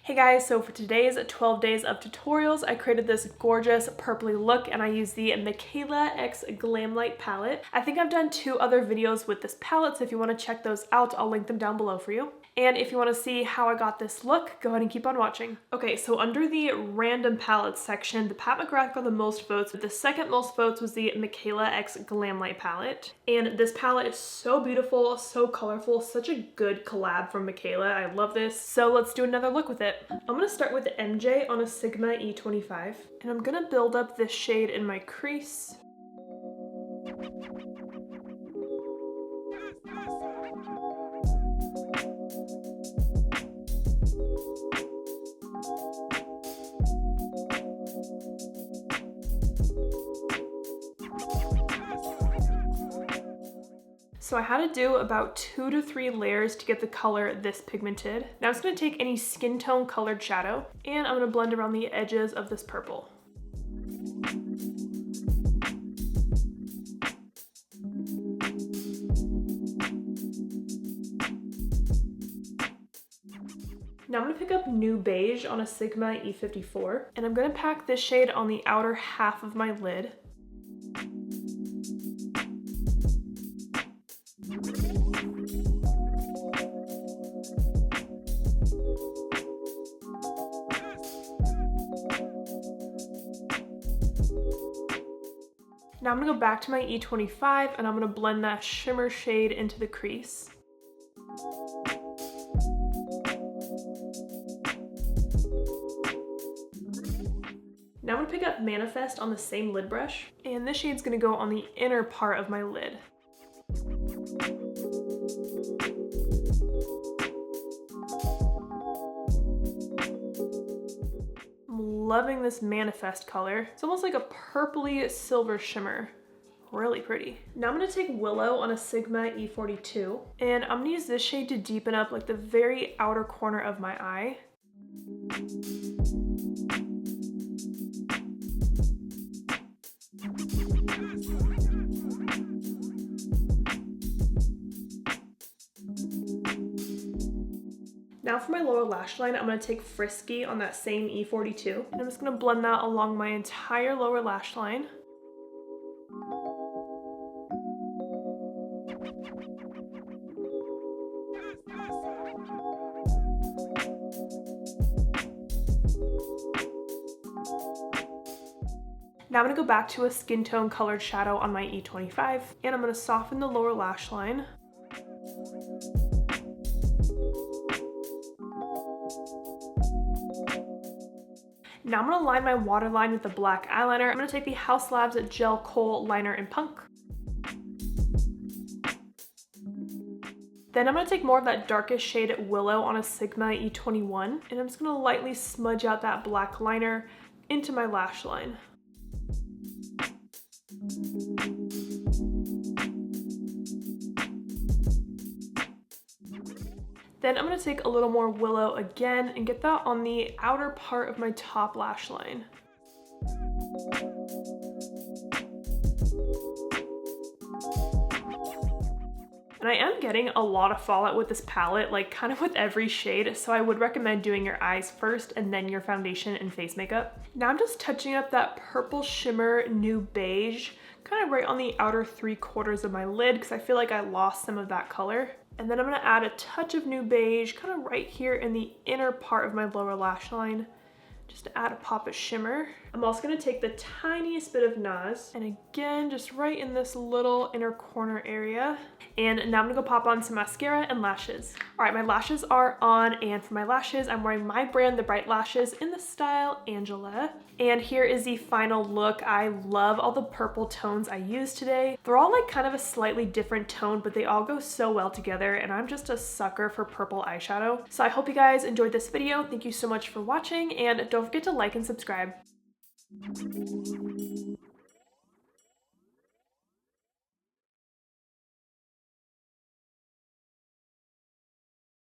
Hey guys, so for today's 12 days of tutorials, I created this gorgeous purpley look and I used the Mikayla x Glamlite palette. I think I've done 2 other videos with this palette, so if you want to check those out, I'll link them down below for you. And if you want to see how I got this look, go ahead and keep on watching. Okay, so under the random palettes section, the Pat McGrath got the most votes, but the second most votes was the Mikayla x Glamlite palette. And this palette is so beautiful, so colorful, such a good collab from Mikayla. I love this. So let's do another look with it. I'm gonna start with MJ on a Sigma E25, and I'm gonna build up this shade in my crease. So I had to do about 2 to 3 layers to get the color this pigmented. Now I'm just going to take any skin tone colored shadow and I'm going to blend around the edges of this purple. Now I'm going to pick up New Beige on a Sigma E54 and I'm going to pack this shade on the outer half of my lid. Now I'm going to go back to my E25 and I'm going to blend that shimmer shade into the crease. Now I'm going to pick up Manifest on the same lid brush, and this shade's going to go on the inner part of my lid. I'm loving this Manifest color. It's almost like a purpley silver shimmer. Really pretty. Now I'm going to take Willow on a Sigma E42, and I'm going to use this shade to deepen up like the very outer corner of my eye. Now for my lower lash line, I'm going to take Frisky on that same E42, and I'm just going to blend that along my entire lower lash line. Now I'm going to go back to a skin tone colored shadow on my E25, and I'm going to soften the lower lash line. Now I'm going to line my waterline with the black eyeliner. I'm going to take the Haus Labs Gel Kohl Liner in Punk. Then I'm going to take more of that darkest shade Willow on a Sigma E21, and I'm just going to lightly smudge out that black liner into my lash line. Then I'm going to take a little more Willow again and get that on the outer part of my top lash line. And I am getting a lot of fallout with this palette, like kind of with every shade, so I would recommend doing your eyes first and then your foundation and face makeup. Now I'm just touching up that purple shimmer New Beige, kind of right on the outer 3/4 of my lid because I feel like I lost some of that color. And then I'm going to add a touch of New Beige kind of right here in the inner part of my lower lash line, just to add a pop of shimmer. I'm also going to take the tiniest bit of NARS, and again, just right in this little inner corner area. And now I'm going to go pop on some mascara and lashes. All right, my lashes are on, and for my lashes, I'm wearing my brand, the Bright Lashes, in the style Angela. And here is the final look. I love all the purple tones I used today. They're all like kind of a slightly different tone, but they all go so well together, and I'm just a sucker for purple eyeshadow. So I hope you guys enjoyed this video. Thank you so much for watching, and don't forget to like and subscribe.